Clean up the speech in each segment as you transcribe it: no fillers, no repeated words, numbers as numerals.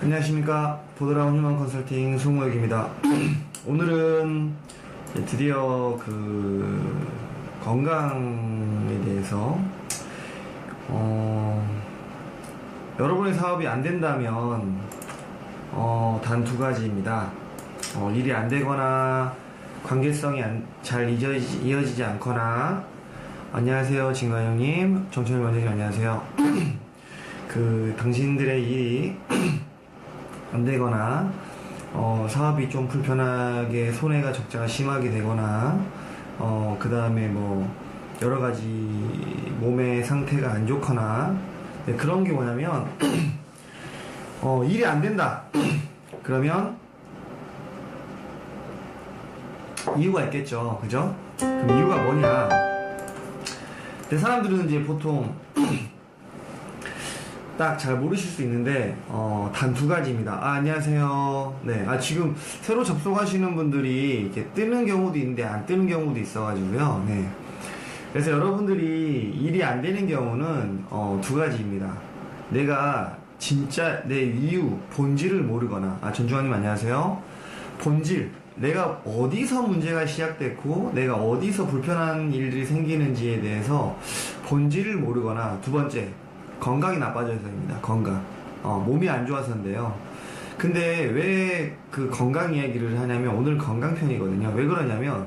안녕하십니까. 보드라운 휴먼 컨설팅 송우혁입니다. 오늘은 드디어 건강에 대해서 여러분의 사업이 안 된다면 단 두 가지입니다. 일이 안 되거나 관계성이 잘 이어지지 않거나. 안녕하세요, 진관영님, 정철민 원장님 안녕하세요. 당신들의 일이 안 되거나 사업이 좀 불편하게 손해가 적자가 심하게 되거나 그 다음에 뭐 여러가지 몸의 상태가 안 좋거나, 네, 그런 게 뭐냐면 일이 안 된다 그러면 이유가 있겠죠, 그죠? 그럼 이유가 뭐냐? 근데 사람들은 이제 보통 딱 잘 모르실 수 있는데 단 두 가지입니다. 안녕하세요. 네, 지금 새로 접속하시는 분들이 이렇게 뜨는 경우도 있는데 안 뜨는 경우도 있어가지고요. 네, 그래서 여러분들이 일이 안 되는 경우는 두 가지입니다. 내가 진짜 내 이유, 본질을 모르거나. 전주환님 안녕하세요. 본질, 내가 어디서 문제가 시작됐고 내가 어디서 불편한 일들이 생기는지에 대해서 본질을 모르거나, 두 번째, 건강이 나빠져서입니다. 건강. 몸이 안 좋아서인데요. 근데 왜 그 건강 이야기를 하냐면, 오늘 건강편이거든요. 왜 그러냐면,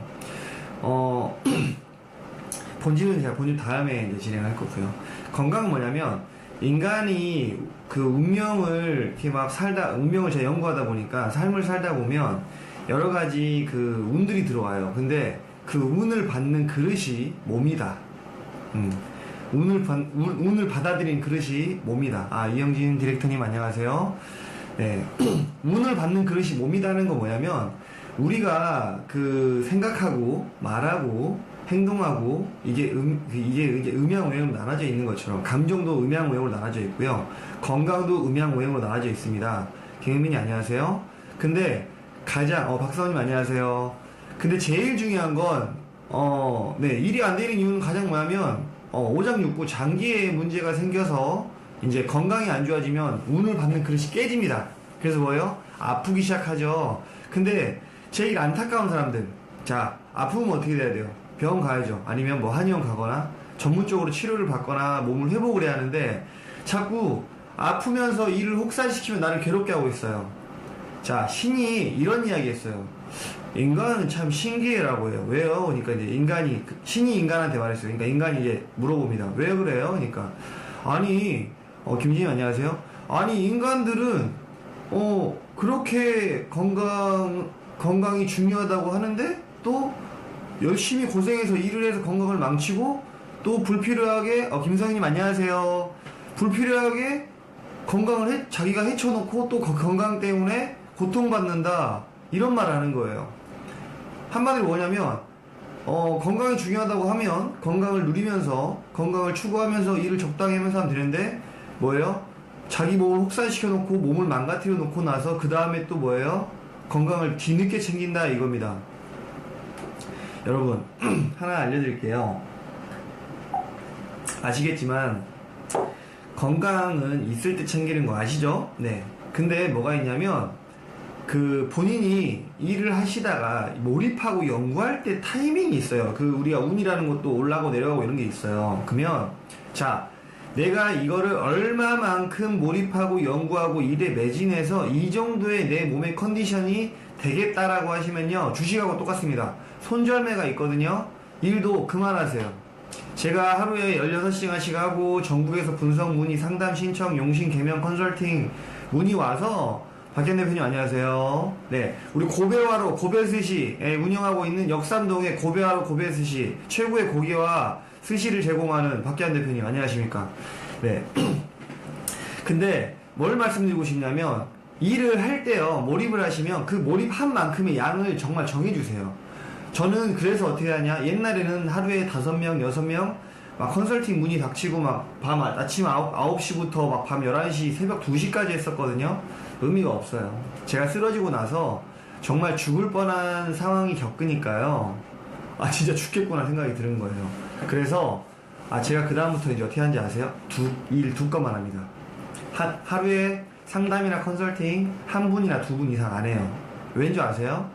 본질은 제가 본질 다음에 이제 진행할 거고요. 건강은 뭐냐면, 인간이 그 운명을 이렇게 막 운명을 제가 연구하다 보니까, 삶을 살다 보면 여러 가지 그 운들이 들어와요. 근데 그 운을 받는 그릇이 몸이다. 운을 받아들인 그릇이 몸이다. 이영진 디렉터님 안녕하세요. 네. 운을 받는 그릇이 몸이다는 건 뭐냐면, 우리가 그 생각하고 말하고 행동하고 이게 이제 음양오행으로 나눠져 있는 것처럼, 감정도 음양오행으로 나눠져 있고요, 건강도 음양오행으로 나눠져 있습니다. 김혜민이 안녕하세요. 근데 가장 박사원님 안녕하세요. 근데 제일 중요한 건 네, 일이 안 되는 이유는 가장 뭐냐면, 오장육부 장기에 문제가 생겨서 이제 건강이 안 좋아지면 운을 받는 그릇이 깨집니다. 그래서 뭐예요? 아프기 시작하죠. 근데 제일 안타까운 사람들, 자, 아프면 어떻게 돼야 돼요? 병원 가야죠. 아니면 뭐 한의원 가거나 전문적으로 치료를 받거나 몸을 회복을 해야 하는데, 자꾸 아프면서 일을 혹사시키면 나를 괴롭게 하고 있어요. 자, 신이 이런 이야기 했어요. 인간은 참 신기해라고 해요. 왜요? 그러니까 이제 신이 인간한테 말했어요. 그러니까 인간이 이제 물어봅니다. 왜 그래요? 그러니까, 김진님 안녕하세요. 인간들은 그렇게 건강이 중요하다고 하는데, 또 열심히 고생해서 일을 해서 건강을 망치고, 또 불필요하게 김성희님 안녕하세요. 불필요하게 건강을 자기가 해쳐놓고 또 건강 때문에 고통받는다, 이런 말 하는 거예요. 한마디로 뭐냐면, 건강이 중요하다고 하면 건강을 누리면서 건강을 추구하면서 일을 적당히 하면서 하면 되는데, 뭐예요? 자기 몸을 혹사시켜 놓고 몸을 망가뜨려 놓고 나서 그 다음에 또 뭐예요? 건강을 뒤늦게 챙긴다, 이겁니다. 여러분 하나 알려드릴게요. 아시겠지만 건강은 있을 때 챙기는 거 아시죠? 네. 근데 뭐가 있냐면, 본인이 일을 하시다가 몰입하고 연구할 때 타이밍이 있어요. 우리가 운이라는 것도 올라가고 내려가고 이런 게 있어요. 그러면, 자, 내가 이거를 얼마만큼 몰입하고 연구하고 일에 매진해서 이 정도의 내 몸의 컨디션이 되겠다라고 하시면요, 주식하고 똑같습니다. 손절매가 있거든요. 일도 그만하세요. 제가 하루에 16시간씩 하고 전국에서 분석 문의, 상담 신청, 용신, 개명, 컨설팅 문의 와서, 박현 대표님 안녕하세요. 네, 우리 고배화로 고배스시 운영하고 있는 역삼동의 고배화로 고배스시 최고의 고기와 스시를 제공하는 박현 대표님 안녕하십니까. 네. 근데 뭘 말씀드리고 싶냐면, 일을 할 때요, 몰입을 하시면 그 몰입한 만큼의 양을 정말 정해주세요. 저는 그래서 어떻게 하냐, 옛날에는 하루에 5명, 6명 막 컨설팅 문의 닥치고 막 아침 9시부터 막 밤 11시, 새벽 2시까지 했었거든요. 의미가 없어요. 제가 쓰러지고 나서 정말 죽을 뻔한 상황이 겪으니까요, 진짜 죽겠구나 생각이 드는 거예요. 그래서 제가 그 다음부터 이제 어떻게 하는지 아세요? 일 두 건만 합니다. 하루에 상담이나 컨설팅 한 분이나 두 분 이상 안 해요. 왠지 아세요?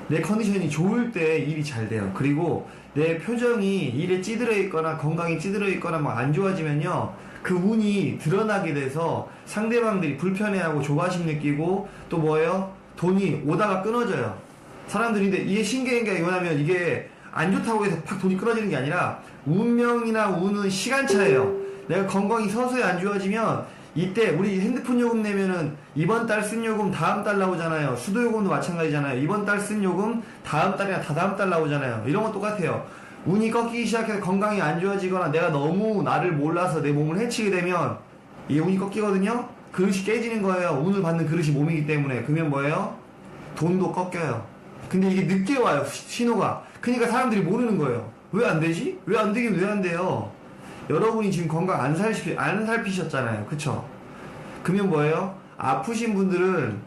내 컨디션이 좋을 때 일이 잘 돼요. 그리고 내 표정이 일에 찌들어 있거나 건강이 찌들어 있거나 뭐 안 좋아지면요, 그 운이 드러나게 돼서 상대방들이 불편해하고 조바심 느끼고 또 뭐예요? 돈이 오다가 끊어져요. 사람들이. 근데 이게 신기한 게 뭐냐면, 이게 안 좋다고 해서 팍 돈이 끊어지는 게 아니라 운명이나 운은 시간차예요. 내가 건강이 서서히 안 좋아지면, 이때 우리 핸드폰 요금 내면은 이번 달 쓴 요금 다음 달 나오잖아요. 수도 요금도 마찬가지잖아요. 이번 달 쓴 요금 다음 달이나 다다음 달 나오잖아요. 이런 건 똑같아요. 운이 꺾이기 시작해서 건강이 안 좋아지거나 내가 너무 나를 몰라서 내 몸을 해치게 되면 이게 운이 꺾이거든요. 그릇이 깨지는 거예요. 운을 받는 그릇이 몸이기 때문에. 그러면 뭐예요? 돈도 꺾여요. 근데 이게 늦게 와요, 신호가. 그러니까 사람들이 모르는 거예요. 왜 안 되지? 왜 안 되긴 왜 안 돼요? 여러분이 지금 건강 안 살피셨잖아요. 그쵸? 그러면 뭐예요? 아프신 분들은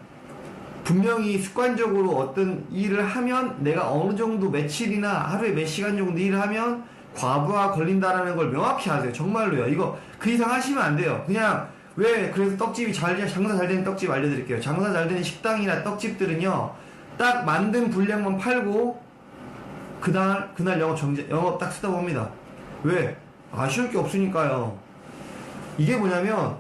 분명히 습관적으로 어떤 일을 하면, 내가 어느 정도 며칠이나 하루에 몇 시간 정도 일을 하면 과부하 걸린다라는 걸 명확히 아세요. 정말로요. 이거 그 이상 하시면 안 돼요. 그냥 그래서 떡집이 장사 잘 되는 떡집 알려드릴게요. 장사 잘 되는 식당이나 떡집들은요, 딱 만든 분량만 팔고 그날 영업 딱 스톱합니다. 왜? 아쉬울 게 없으니까요. 이게 뭐냐면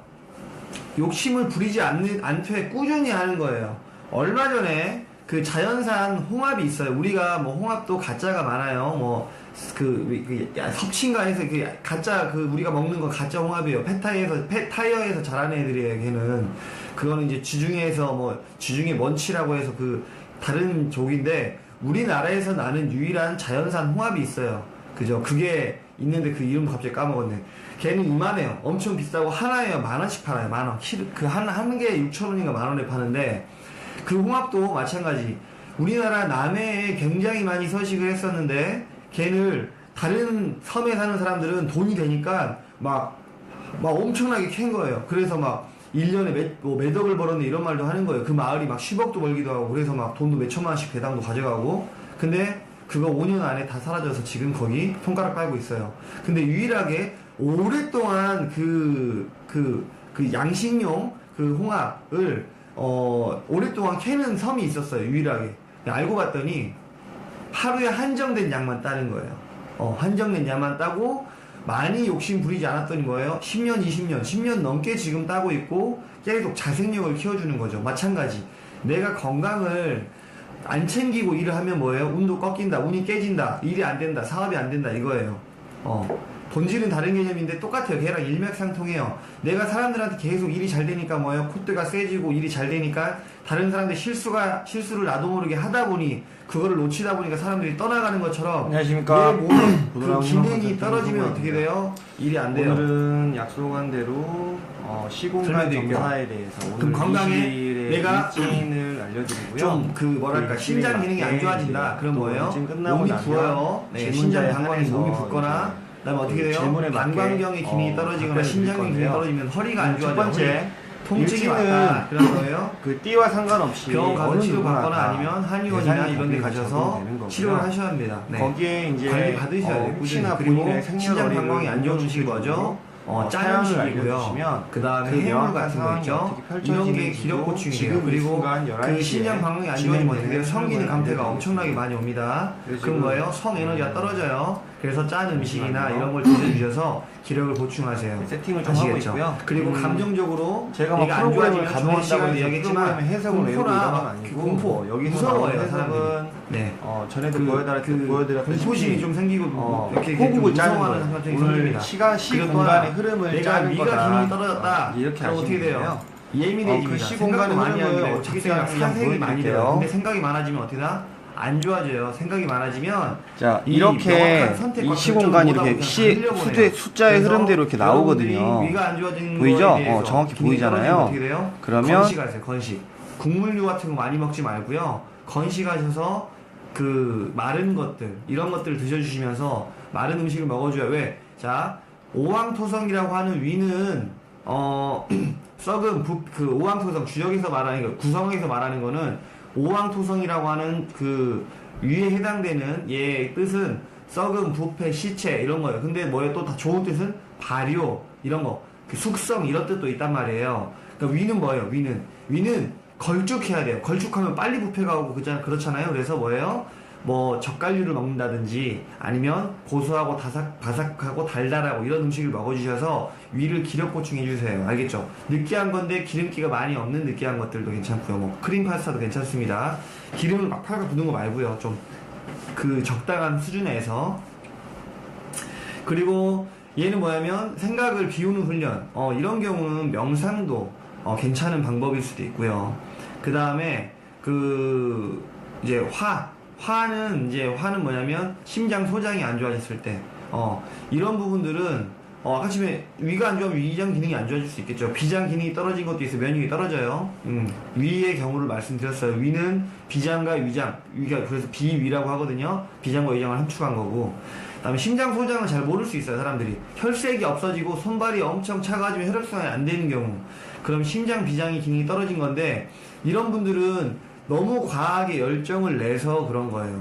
욕심을 부리지 않되 꾸준히 하는 거예요. 얼마 전에 그 자연산 홍합이 있어요. 우리가 뭐 홍합도 가짜가 많아요. 뭐 섭취인가해서 그 가짜, 그 우리가 먹는 거 가짜 홍합이에요. 폐타이어에서 자라는 애들이에요. 걔는 그거는 이제 주중에 먼치라고 해서 그 다른 족인데, 우리나라에서 나는 유일한 자연산 홍합이 있어요. 그죠? 그게 있는데 그 이름 갑자기 까먹었네. 걔는 이만해요. 엄청 비싸고 하나에 10,000원씩 팔아요. 10,000원. 그 한 개에 6,000원인가 10,000원에 파는데, 그 홍합도 마찬가지. 우리나라 남해에 굉장히 많이 서식을 했었는데, 걔를 다른 섬에 사는 사람들은 돈이 되니까 막 엄청나게 캔 거예요. 그래서 막 1년에 몇 억을 벌었네 이런 말도 하는 거예요. 그 마을이 막 10억도 벌기도 하고, 그래서 막 돈도 몇 천만 원씩 배당도 가져가고. 근데 그거 5년 안에 다 사라져서 지금 거기 손가락 빨고 있어요. 근데 유일하게 오랫동안 그 양식용 그 홍합을 오랫동안 캐는 섬이 있었어요. 유일하게. 알고 봤더니 하루에 한정된 양만 따는 거예요. 한정된 양만 따고 많이 욕심 부리지 않았더니 뭐예요? 10년, 10년 넘게 지금 따고 있고 계속 자생력을 키워주는 거죠. 마찬가지. 내가 건강을 안 챙기고 일을 하면 뭐예요? 운도 꺾인다, 운이 깨진다, 일이 안 된다, 사업이 안 된다, 이거예요. 본질은 다른 개념인데 똑같아요. 걔랑 일맥상통해요. 내가 사람들한테 계속 일이 잘 되니까 뭐예요? 콧대가 세지고 일이 잘 되니까 다른 사람들 실수를 나도 모르게 하다 보니, 그거를 놓치다 보니까 사람들이 떠나가는 것처럼, 안녕하십니까. 내 몸에 그 기능이 떨어지면 어떻게 돼요? 일이 안 돼요. 오늘은 약속한 대로 시공간 검사에 대해서 그럼 오늘 건강에 내가 일진을 알려드리고요. 좀 신장 기능이 안 좋아진다. 그럼 뭐예요? 몸이 부어요. 신장 방광이 몸이 붓거나, 그다음에 어떻게 돼요? 방광경의 기능이 떨어지거나 신장의 기능이 떨어지면 허리가 안 좋아져요. 첫 번째, 통증이 왔다. 그런 거예요. 그 띠와 상관없이 병원 가서 치료 받거나 아니면 한의원이나 이런 데 가셔서 치료를 하셔야 합니다. 네. 거기에 이제 관리 받으셔야 돼요. 혹시나 그리고 본인의 신장 방광이 안 좋은 음식이 뭐죠? 짠 음식이고요. 그 다음에 해물 같은 거 있죠? 이런 게 기력고충이에요. 그리고 그 신장 방광이 안 좋으면 어떻게 돼요? 성기능 감퇴가 엄청나게 많이 옵니다. 그럼 뭐예요? 성 에너지가 떨어져요. 그래서 짠 음식이나 이런 걸 드셔주셔서 기력을 보충하세요. 세팅을 좀 하고 있고요. 그리고 감정적으로 제가 얘가 안 프로그램을 좋아지면 가동한다고 이야기했지만 해석을 공포나 공포 여기서 무서워요. 해석은 네. 전에도 보여드렸듯이 공포심이 좀 생기고 이렇게 호흡을 짜는 무서워하는 거예요. 감정이 오늘 생깁니다. 시공간의 흐름을 내가 짜는 위가 거다. 기능이 떨어졌다. 이렇게 어떻게 하시면 돼요? 돼요. 예민해집니다. 그 시공간의 많이 흐름을 하는데 어떻게 그냥 사색이 많이 돼요. 보여드릴게요. 근데 생각이 많아지면 어떻게 다 안 좋아져요. 생각이 많아지면 자, 이 이렇게 명확한 선택과 이 시공간이 결정을 이렇게 못하고 그냥 숫자의 그래서 흐름대로 이렇게 나오거든요. 여러분들이 위가 안 좋아지는 보이죠? 거에 대해서 정확히 기능이 보이잖아요. 떨어지면 어떻게 돼요? 그러면 건식하세요. 건식. 국물류 같은 거 많이 먹지 말고요. 건식하셔서 그 마른 것들, 이런 것들을 드셔주시면서 마른 음식을 먹어줘야. 왜? 자, 오왕토성이라고 하는 위는 썩은 그 오왕토성, 주역에서 말하는 거, 구성에서 말하는 거는 오왕토성이라고 하는 그 위에 해당되는 얘의 뜻은 썩은 부패, 시체 이런 거예요. 근데 뭐예요? 또 다 좋은 뜻은 발효 이런 거, 그 숙성 이런 뜻도 있단 말이에요. 그러니까 위는 뭐예요? 위는 걸쭉해야 돼요. 걸쭉하면 빨리 부패가 오고 그렇잖아요. 그래서 뭐예요? 뭐 젓갈류를 먹는다든지 아니면 고소하고 바삭하고 달달하고 이런 음식을 먹어주셔서 위를 기력 보충해 주세요. 알겠죠? 느끼한 건데 기름기가 많이 없는 느끼한 것들도 괜찮고요. 뭐 크림 파스타도 괜찮습니다. 기름을 막 팔팔 붓는 거 말고요. 좀 그 적당한 수준에서. 그리고 얘는 뭐냐면 생각을 비우는 훈련. 이런 경우는 명상도 괜찮은 방법일 수도 있고요. 그 다음에 이제 화는 뭐냐면 심장 소장이 안 좋아졌을 때 이런 부분들은 아까 처음에 위가 안 좋으면 위장 기능이 안 좋아질 수 있겠죠. 비장 기능이 떨어진 것도 있어요. 면역이 떨어져요. 위의 경우를 말씀드렸어요. 위는 비장과 위장, 위가 그래서 비위라고 하거든요. 비장과 위장을 함축한 거고. 그다음에 심장 소장을 잘 모를 수 있어요. 사람들이 혈색이 없어지고 손발이 엄청 차가지고 혈액순환이 안 되는 경우, 그럼 심장 비장의 기능이 떨어진 건데, 이런 분들은 너무 과하게 열정을 내서 그런 거예요.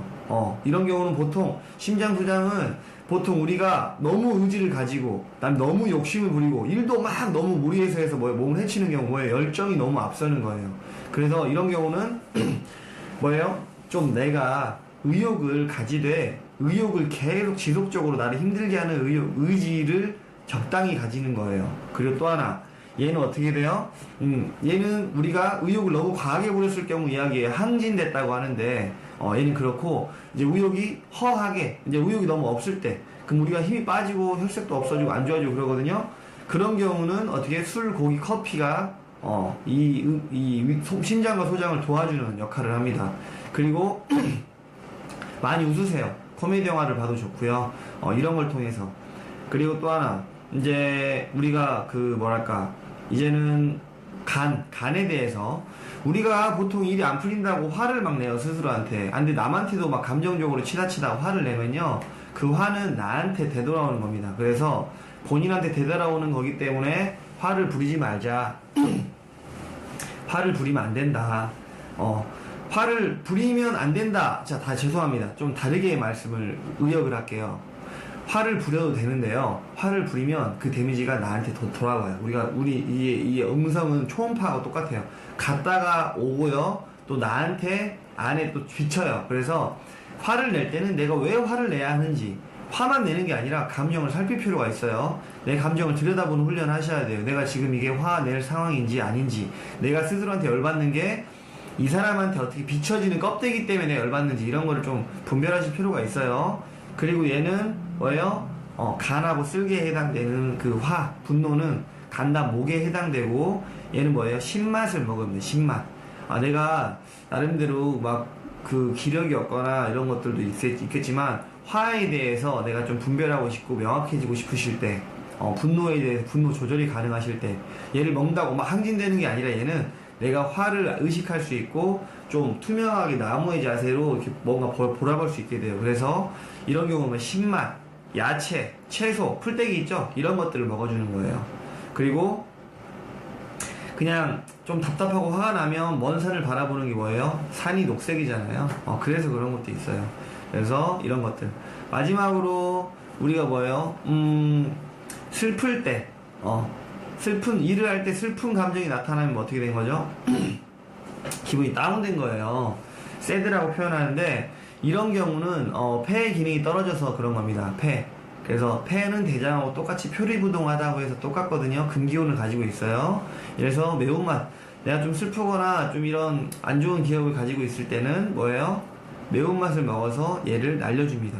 이런 경우는 보통 심장 소장은 보통 우리가 너무 의지를 가지고 난 너무 욕심을 부리고 일도 막 너무 무리해서 해서 몸을 해치는 경우 뭐예요? 열정이 너무 앞서는 거예요. 그래서 이런 경우는 뭐예요? 좀 내가 의욕을 가지되 의욕을 계속 지속적으로 나를 힘들게 하는 의지를 적당히 가지는 거예요. 그리고 또 하나, 얘는 어떻게 돼요? 얘는 우리가 의욕을 너무 과하게 부렸을 경우 이야기에 항진됐다고 하는데, 얘는 그렇고, 이제 의욕이 허하게, 이제 의욕이 너무 없을 때, 그럼 우리가 힘이 빠지고 혈색도 없어지고 안 좋아지고 그러거든요? 그런 경우는 어떻게 술, 고기, 커피가, 심장과 소장을 도와주는 역할을 합니다. 그리고, 많이 웃으세요. 코미디 영화를 봐도 좋고요. 이런 걸 통해서. 그리고 또 하나, 이제 우리가 이제는 간에 대해서 우리가 보통 일이 안 풀린다고 화를 막 내요, 스스로한테. 근데 남한테도 막 감정적으로 치닫치다가 화를 내면요, 그 화는 나한테 되돌아오는 겁니다. 그래서 본인한테 되돌아오는 거기 때문에 화를 부리지 말자. 화를 부리면 안 된다. 화를 부리면 안 된다. 자, 죄송합니다. 좀 다르게 의역을 할게요. 화를 부려도 되는데요. 화를 부리면 그 데미지가 나한테 돌아와요. 이 음성은 초음파하고 똑같아요. 갔다가 오고요. 또 나한테 안에 또 비쳐요. 그래서 화를 낼 때는 내가 왜 화를 내야 하는지, 화만 내는 게 아니라 감정을 살필 필요가 있어요. 내 감정을 들여다보는 훈련을 하셔야 돼요. 내가 지금 이게 화낼 상황인지 아닌지, 내가 스스로한테 열받는 게 이 사람한테 어떻게 비춰지는 껍데기 때문에 내가 열받는지, 이런 거를 좀 분별하실 필요가 있어요. 그리고 얘는 뭐예요? 간하고 쓸개에 해당되는 그 분노는 간과 목에 해당되고, 얘는 뭐예요? 신맛을 먹으면 돼요. 신맛. 내가 나름대로 막 기력이 없거나 이런 것들도 있겠지만, 화에 대해서 내가 좀 분별하고 싶고 명확해지고 싶으실 때, 분노에 대해서 분노 조절이 가능하실 때, 얘를 먹는다고 막 항진되는 게 아니라, 얘는 내가 화를 의식할 수 있고 좀 투명하게 나무의 자세로 이렇게 뭔가 보라볼 수 있게 돼요. 그래서 이런 경우는 신맛, 야채, 채소, 풀떼기 있죠? 이런 것들을 먹어주는 거예요. 그리고 그냥 좀 답답하고 화가 나면 먼 산을 바라보는 게 뭐예요? 산이 녹색이잖아요. 그래서 그런 것도 있어요. 그래서 이런 것들. 마지막으로 우리가 뭐예요? 슬플 때, 일을 할 때 슬픈 감정이 나타나면 어떻게 된 거죠? 기분이 다운된 거예요. 새드라고 표현하는데, 이런 경우는 폐의 기능이 떨어져서 그런 겁니다. 폐. 그래서 폐는 대장하고 똑같이 표리부동하다고 해서 똑같거든요. 금기운을 가지고 있어요. 그래서 매운맛, 내가 좀 슬프거나 좀 이런 안 좋은 기억을 가지고 있을 때는 뭐예요? 매운맛을 먹어서 얘를 날려줍니다.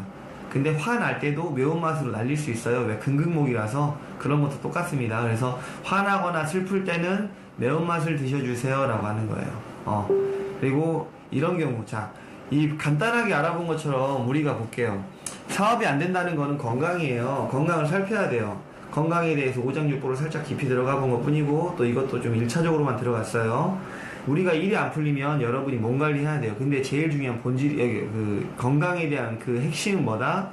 근데 화날 때도 매운맛으로 날릴 수 있어요. 왜? 금극목이라서. 그런 것도 똑같습니다. 그래서 화나거나 슬플 때는 매운맛을 드셔주세요 라고 하는 거예요. 그리고 이런 경우, 이 간단하게 알아본 것처럼 우리가 볼게요. 사업이 안 된다는 거는 건강이에요. 건강을 살펴야 돼요. 건강에 대해서 오장육부로 살짝 깊이 들어가 본 것 뿐이고, 또 이것도 좀 1차적으로만 들어갔어요. 우리가 일이 안 풀리면 여러분이 몸 관리해야 돼요. 근데 제일 중요한 건강에 대한 핵심은 뭐다?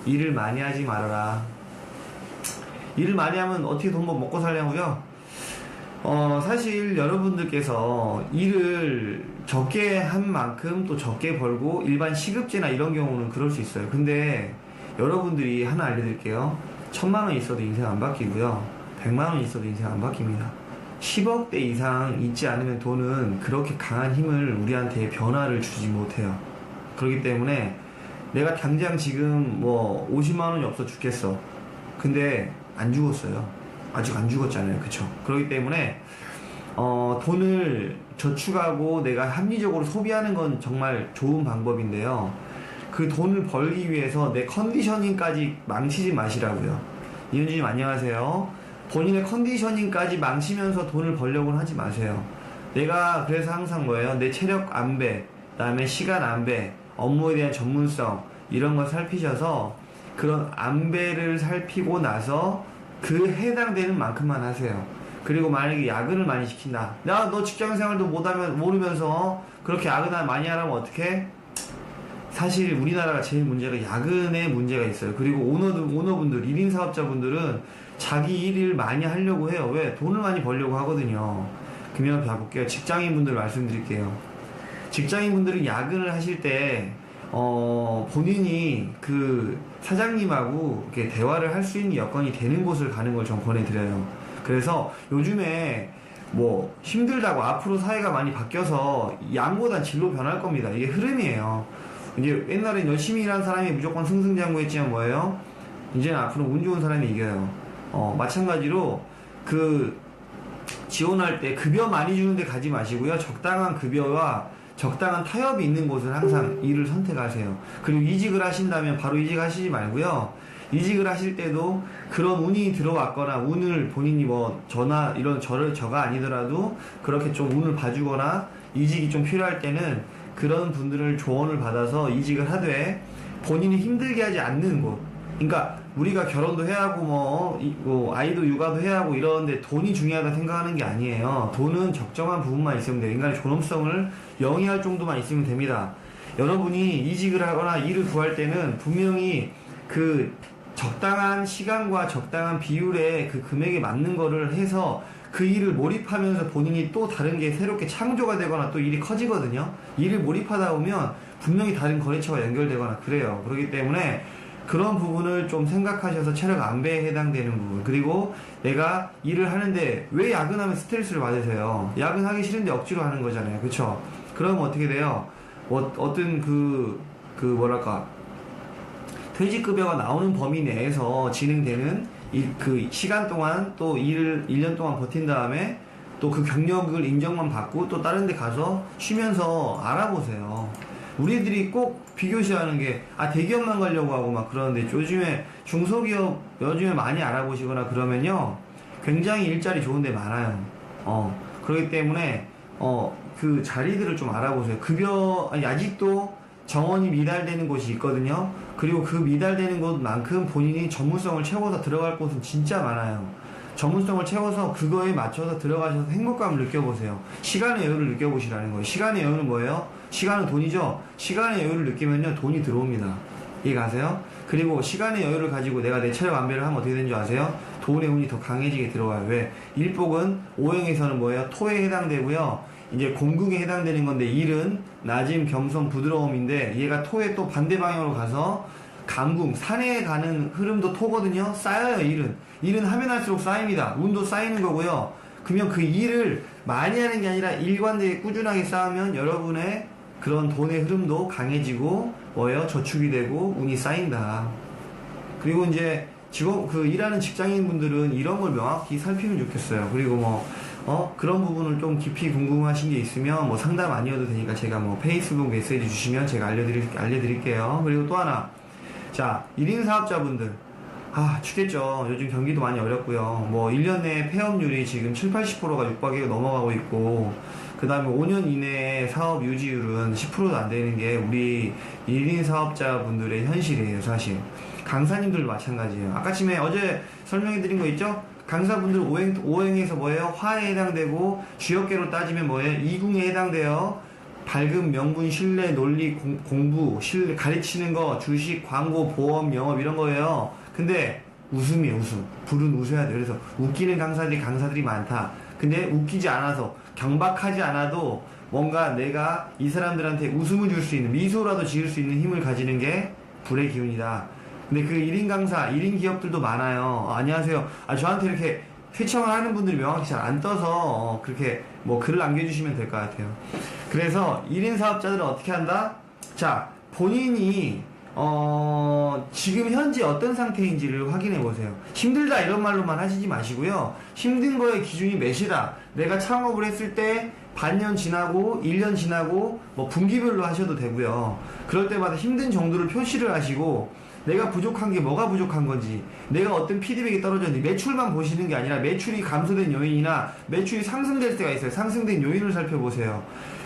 일을 많이 하지 말아라. 일을 많이 하면 어떻게 돈 먹고 살냐고요? 사실 여러분들께서 일을 적게 한 만큼 또 적게 벌고, 일반 시급제나 이런 경우는 그럴 수 있어요. 근데 여러분들이 하나 알려드릴게요. 1000만 원 있어도 인생 안 바뀌고요. 100만 원 있어도 인생 안 바뀝니다. 10억대 이상 있지 않으면 돈은 그렇게 강한 힘을 우리한테 변화를 주지 못해요. 그렇기 때문에 내가 당장 지금 뭐 50만원이 없어 죽겠어. 근데 안 죽었어요. 아직 안 죽었잖아요. 그쵸? 그렇기 때문에 돈을 저축하고 내가 합리적으로 소비하는 건 정말 좋은 방법인데요. 그 돈을 벌기 위해서 내 컨디셔닝까지 망치지 마시라고요. 이현주님 안녕하세요. 본인의 컨디셔닝까지 망치면서 돈을 벌려고는 하지 마세요. 내가 그래서 항상 뭐예요? 내 체력 안배, 그다음에 시간 안배, 업무에 대한 전문성 이런 걸 살피셔서 그런 안배를 살피고 나서 그 해당되는 만큼만 하세요. 그리고 만약에 야근을 많이 시킨다. 야, 너 직장생활도 모르면서 그렇게 야근을 많이 하라면 어떡해? 사실 우리나라가 제일 문제가 야근에 문제가 있어요. 그리고 오너분들, 1인 사업자분들은 자기 일을 많이 하려고 해요. 왜? 돈을 많이 벌려고 하거든요. 그러면 봐볼게요. 직장인분들 말씀드릴게요. 직장인분들은 야근을 하실 때 본인이 그 사장님하고 이렇게 대화를 할 수 있는 여건이 되는 곳을 가는 걸 전 권해드려요. 그래서 요즘에 뭐 힘들다고 앞으로 사회가 많이 바뀌어서 양보단 질로 변할 겁니다. 이게 흐름이에요. 이제 옛날엔 열심히 일한 사람이 무조건 승승장구했지만 뭐예요? 이제는 앞으로 운 좋은 사람이 이겨요. 마찬가지로 그 지원할 때 급여 많이 주는데 가지 마시고요. 적당한 급여와 적당한 타협이 있는 곳을 항상 일을 선택하세요. 그리고 이직을 하신다면 바로 이직하시지 말고요. 이직을 하실 때도 그런 운이 들어왔거나 운을 본인이 뭐 저나 이런 저가 아니더라도 그렇게 좀 운을 봐주거나 이직이 좀 필요할 때는 그런 분들을 조언을 받아서 이직을 하되 본인이 힘들게 하지 않는 곳. 그러니까 우리가 결혼도 해야 하고 뭐 아이도 육아도 해야 하고 이러는데 돈이 중요하다 생각하는 게 아니에요. 돈은 적정한 부분만 있으면 돼요. 인간의 존엄성을 영위할 정도만 있으면 됩니다. 여러분이 이직을 하거나 일을 구할 때는 분명히 그 적당한 시간과 적당한 비율의 그 금액에 맞는 거를 해서 그 일을 몰입하면서 본인이 또 다른 게 새롭게 창조가 되거나 또 일이 커지거든요. 일을 몰입하다 보면 분명히 다른 거래처가 연결되거나 그래요. 그렇기 때문에 그런 부분을 좀 생각하셔서 체력 안배에 해당되는 부분, 그리고 내가 일을 하는데 왜 야근하면 스트레스를 받으세요? 야근하기 싫은데 억지로 하는 거잖아요. 그쵸? 그러면 어떻게 돼요? 어떤 뭐랄까 퇴직급여가 나오는 범위 내에서 진행되는 그 시간 동안 또 일을 1년 동안 버틴 다음에 또 그 경력을 인정만 받고 또 다른 데 가서 쉬면서 알아보세요. 우리들이 꼭 비교시하는 게 대기업만 가려고 하고 막 그러는데 요즘에 중소기업 요즘에 많이 알아보시거나 그러면요 굉장히 일자리 좋은 데 많아요. 그렇기 때문에 그 자리들을 좀 알아보세요. 아직도 정원이 미달되는 곳이 있거든요. 그리고 그 미달되는 곳만큼 본인이 전문성을 채워서 들어갈 곳은 진짜 많아요. 전문성을 채워서 그거에 맞춰서 들어가셔서 행복감을 느껴보세요. 시간의 여유를 느껴보시라는 거예요. 시간의 여유는 뭐예요? 시간은 돈이죠? 시간의 여유를 느끼면요 돈이 들어옵니다. 이해가세요? 그리고 시간의 여유를 가지고 내가 내 체력 안배를 하면 어떻게 되는 줄 아세요? 돈의 운이 더 강해지게 들어와요. 왜? 일복은 오행에서는 뭐예요? 토에 해당되고요. 이제 공궁에 해당되는 건데 일은 낮음, 겸손, 부드러움인데 얘가 토의 또 반대 방향으로 가서 감궁, 산에 가는 흐름도 토거든요. 쌓여요. 일은 하면 할수록 쌓입니다. 운도 쌓이는 거고요. 그러면 그 일을 많이 하는 게 아니라 일관되게 꾸준하게 쌓으면 여러분의 그런 돈의 흐름도 강해지고 뭐예요? 저축이 되고 운이 쌓인다. 그리고 이제 일하는 직장인분들은 이런 걸 명확히 살피면 좋겠어요. 그리고 그런 부분을 좀 깊이 궁금하신 게 있으면 상담 아니어도 되니까 제가 페이스북 메시지 주시면 제가 알려드릴게요. 그리고 또 하나. 자, 1인 사업자분들. 춥겠죠. 요즘 경기도 많이 어렵고요. 1년 내에 폐업률이 지금 70-80%가 육박에 넘어가고 있고, 그 다음에 5년 이내에 사업 유지율은 10%도 안 되는 게 우리 1인 사업자분들의 현실이에요, 사실. 강사님들도 마찬가지예요. 어제 설명해드린 거 있죠? 강사분들 오행에서 뭐예요? 화에 해당되고, 주역계로 따지면 뭐예요? 이궁에 해당돼요. 밝음, 명분, 신뢰, 논리, 공부, 가르치는 거, 주식, 광고, 보험, 영업 이런 거예요. 근데 웃음이에요, 웃음. 불은 웃어야 돼요. 그래서 웃기는 강사들이 많다. 근데 웃기지 않아서, 경박하지 않아도 뭔가 내가 이 사람들한테 웃음을 줄 수 있는, 미소라도 지을 수 있는 힘을 가지는 게 불의 기운이다. 근데 그 1인 강사, 1인 기업들도 많아요. 안녕하세요. 저한테 이렇게 휘청을 하는 분들이 명확히 잘 안 떠서 그렇게 뭐 글을 남겨주시면 될 것 같아요. 그래서 1인 사업자들은 어떻게 한다? 자, 본인이 지금 현재 어떤 상태인지를 확인해 보세요. 힘들다 이런 말로만 하시지 마시고요. 힘든 거의 기준이 몇이다. 내가 창업을 했을 때 반년 지나고 1년 지나고 뭐 분기별로 하셔도 되고요. 그럴 때마다 힘든 정도를 표시를 하시고 내가 부족한 게 뭐가 부족한 건지, 내가 어떤 피드백이 떨어졌는지, 매출만 보시는 게 아니라 매출이 감소된 요인이나 매출이 상승될 때가 있어요. 상승된 요인을 살펴보세요.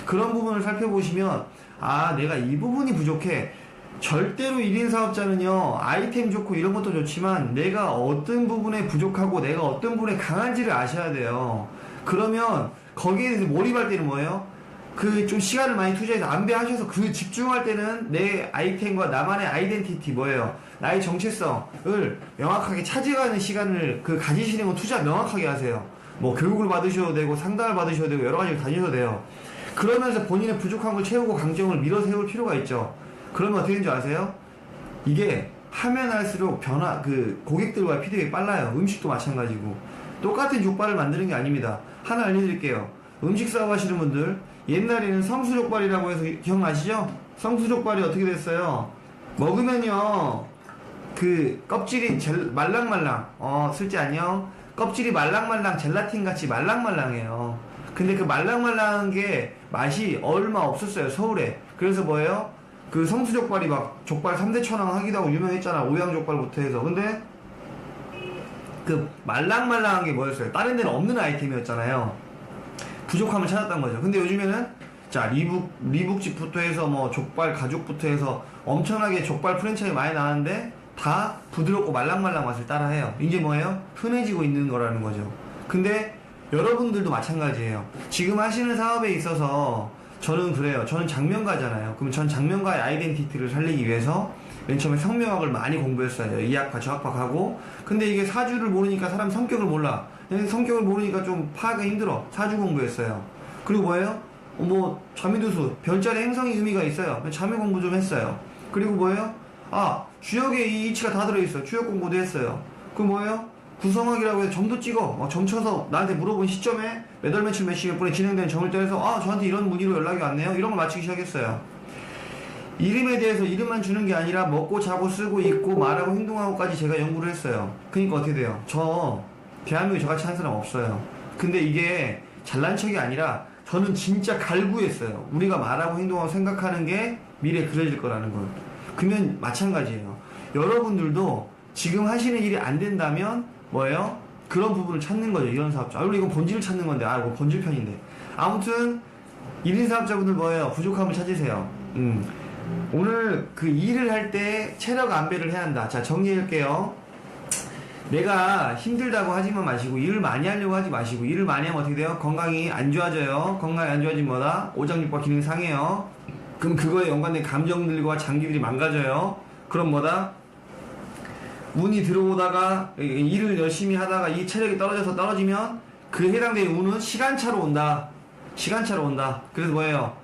그런 부분을 살펴보시면 아, 내가 이 부분이 부족해. 절대로 1인 사업자는요, 아이템 좋고 이런 것도 좋지만 내가 어떤 부분에 부족하고 내가 어떤 부분에 강한지를 아셔야 돼요. 그러면 거기에 대해서 몰입할 때는 뭐예요? 그 좀 시간을 많이 투자해서 안배하셔서 그 집중할 때는 내 아이템과 나만의 아이덴티티 뭐예요? 나의 정체성을 명확하게 찾아가는 시간을 그 가지시는 건 투자 명확하게 하세요. 뭐 교육을 받으셔도 되고 상담을 받으셔도 되고 여러 가지를 다니셔도 돼요. 그러면서 본인의 부족한 걸 채우고 강점을 밀어 세울 필요가 있죠. 그러면 어떻게 되는 줄 아세요? 이게 하면 할수록 고객들과 피드백이 빨라요. 음식도 마찬가지고. 똑같은 족발을 만드는 게 아닙니다. 하나 알려드릴게요. 음식 사업 하시는 분들, 옛날에는 성수족발이라고 해서 기억나시죠? 성수족발이 어떻게 됐어요? 먹으면요, 그 껍질이 말랑말랑, 슬지 안녕. 껍질이 말랑말랑 젤라틴 같이 말랑말랑해요. 근데 그 말랑말랑한 게 맛이 얼마 없었어요, 서울에. 그래서 뭐예요? 그 성수족발이 막 족발 3대 천왕 하기도 하고 유명했잖아. 오양족발부터 해서. 근데 그 말랑말랑한 게 뭐였어요? 다른 데는 없는 아이템이었잖아요. 부족함을 찾았던 거죠. 근데 요즘에는 자, 리북집부터 해서 뭐 족발 가죽부터 해서 엄청나게 족발 프랜차이즈 많이 나왔는데 다 부드럽고 말랑말랑 맛을 따라해요. 이제 뭐예요? 흔해지고 있는 거라는 거죠. 근데 여러분들도 마찬가지예요. 지금 하시는 사업에 있어서 저는 그래요. 저는 장면가잖아요. 그럼 전 장면가의 아이덴티티를 살리기 위해서 맨 처음에 성명학을 많이 공부했어요. 이학과 저학과하고. 근데 이게 사주를 모르니까 사람 성격을 몰라. 성격을 모르니까 좀 파악이 힘들어. 사주 공부했어요. 그리고 뭐예요? 뭐 자미두수 별자리 행성이 의미가 있어요. 자미 공부 좀 했어요. 그리고 뭐예요? 아, 주역에 이 이치가 다 들어있어요. 주역 공부도 했어요. 그 뭐예요? 구성학이라고 해서 점도 찍어. 점 쳐서 나한테 물어본 시점에 몇 월 며칠 몇 시일 분에 진행된 점을 떼서 아, 저한테 이런 문의로 연락이 왔네요. 이런 걸 맞추기 시작했어요. 이름에 대해서 이름만 주는 게 아니라 먹고 자고 쓰고 입고 말하고 행동하고까지 제가 연구를 했어요. 그러니까 어떻게 돼요? 대한민국에 저같이 한 사람 없어요. 근데 이게 잘난 척이 아니라 저는 진짜 갈구했어요. 우리가 말하고 행동하고 생각하는 게 미래에 그려질 거라는 걸. 그러면 마찬가지예요. 여러분들도 지금 하시는 일이 안 된다면 뭐예요? 그런 부분을 찾는 거죠. 이런 사업자. 물론 이건 본질을 찾는 건데, 이거 본질편인데. 아무튼 1인 사업자분들 뭐예요? 부족함을 찾으세요. 오늘 그 일을 할 때 체력 안배를 해야 한다. 자, 정리할게요. 내가 힘들다고 하지만 마시고 일을 많이 하려고 하지 마시고 일을 많이 하면 어떻게 돼요? 건강이 안 좋아져요. 건강이 안 좋아지면 뭐다? 오장육부 기능이 상해요. 그럼 그거에 연관된 감정들과 장기들이 망가져요. 그럼 뭐다? 운이 들어오다가 일을 열심히 하다가 이 체력이 떨어지면 그 해당되는 운은 시간차로 온다. 시간차로 온다. 그래서 뭐예요?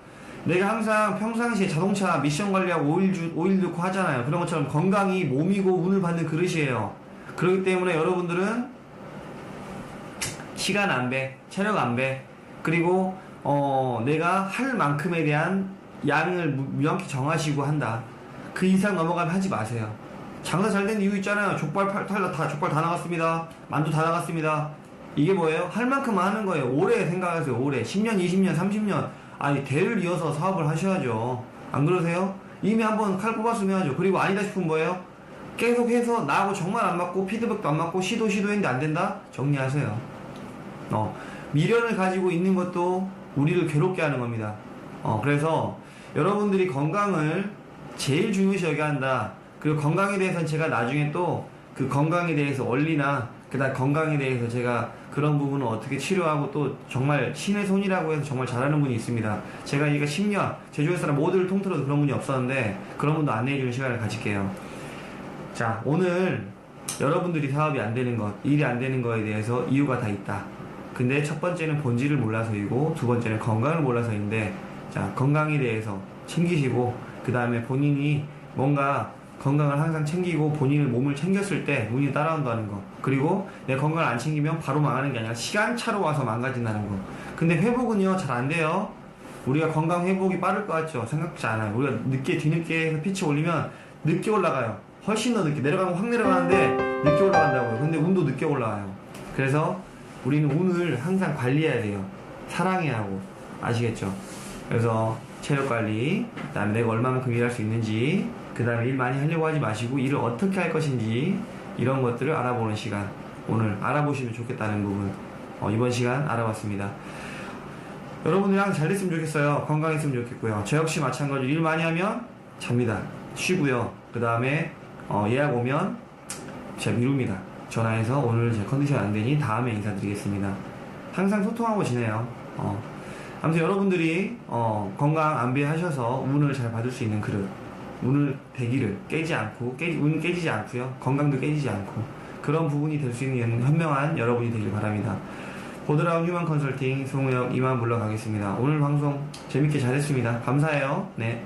내가 항상 평상시에 자동차 미션 관리하고 오일 넣고 하잖아요. 그런 것처럼 건강이 몸이고 운을 받는 그릇이에요. 그렇기 때문에 여러분들은 시간 안배, 체력 안배, 그리고 내가 할 만큼에 대한 양을 명확히 정하시고 한다. 그 이상 넘어가면 하지 마세요. 장사 잘 된 이유 있잖아요. 족발 다 나갔습니다. 만두 다 나갔습니다. 이게 뭐예요? 할 만큼만 하는 거예요. 오래 생각하세요. 오래. 10년, 20년, 30년. 아니, 대를 이어서 사업을 하셔야죠. 안 그러세요? 이미 한번 칼 뽑았으면 하죠. 그리고 아니다 싶으면 뭐예요? 계속해서 나하고 정말 안 맞고 피드백도 안 맞고 시도했는데 안 된다? 정리하세요. 미련을 가지고 있는 것도 우리를 괴롭게 하는 겁니다. 그래서 여러분들이 건강을 제일 중요시 여겨야 한다. 그리고 건강에 대해서는 제가 나중에 또 그 건강에 대해서 원리나 그다음 건강에 대해서 제가 그런 부분을 어떻게 치료하고 또 정말 신의 손이라고 해서 정말 잘하는 분이 있습니다. 제가 이게 10년 제주도 사람 모두를 통틀어도 그런 분이 없었는데 그런 분도 안내해주는 시간을 가질게요. 자, 오늘 여러분들이 사업이 안 되는 것, 일이 안 되는 거에 대해서 이유가 다 있다. 근데 첫 번째는 본질을 몰라서이고 두 번째는 건강을 몰라서인데, 자, 건강에 대해서 챙기시고 그 다음에 본인이 뭔가 건강을 항상 챙기고 본인의 몸을 챙겼을 때 운이 따라온다는 거. 그리고 내 건강을 안 챙기면 바로 망하는 게 아니라 시간차로 와서 망가진다는 거. 근데 회복은요 잘 안 돼요. 우리가 건강 회복이 빠를 것 같죠? 생각지 않아요. 우리가 뒤늦게 해서 피치 올리면 늦게 올라가요. 훨씬 더 늦게 내려가면 확 내려가는데 늦게 올라간다고요. 근데 운도 늦게 올라와요. 그래서 우리는 운을 항상 관리해야 돼요. 사랑해야 하고. 아시겠죠? 그래서 체력 관리, 그 다음에 내가 얼마만큼 일할 수 있는지, 그 다음에 일 많이 하려고 하지 마시고 일을 어떻게 할 것인지 이런 것들을 알아보는 시간, 오늘 알아보시면 좋겠다는 부분 이번 시간 알아봤습니다. 여러분들이랑 잘 됐으면 좋겠어요. 건강했으면 좋겠고요. 저 역시 마찬가지로 일 많이 하면 잡니다. 쉬고요. 그 다음에 예약 오면 제가 미룹니다. 전화해서 오늘 제 컨디션 안 되니 다음에 인사드리겠습니다. 항상 소통하고 지내요. 아무튼 여러분들이 건강 안배하셔서 운을 잘 받을 수 있는 그릇, 운을 되기를 깨지 않고 운 깨지지 않고요. 건강도 깨지지 않고 그런 부분이 될 수 있는 현명한 여러분이 되길 바랍니다. 보드라운 휴먼 컨설팅 송우혁 이만 물러가겠습니다. 오늘 방송 재밌게 잘했습니다. 감사해요. 네.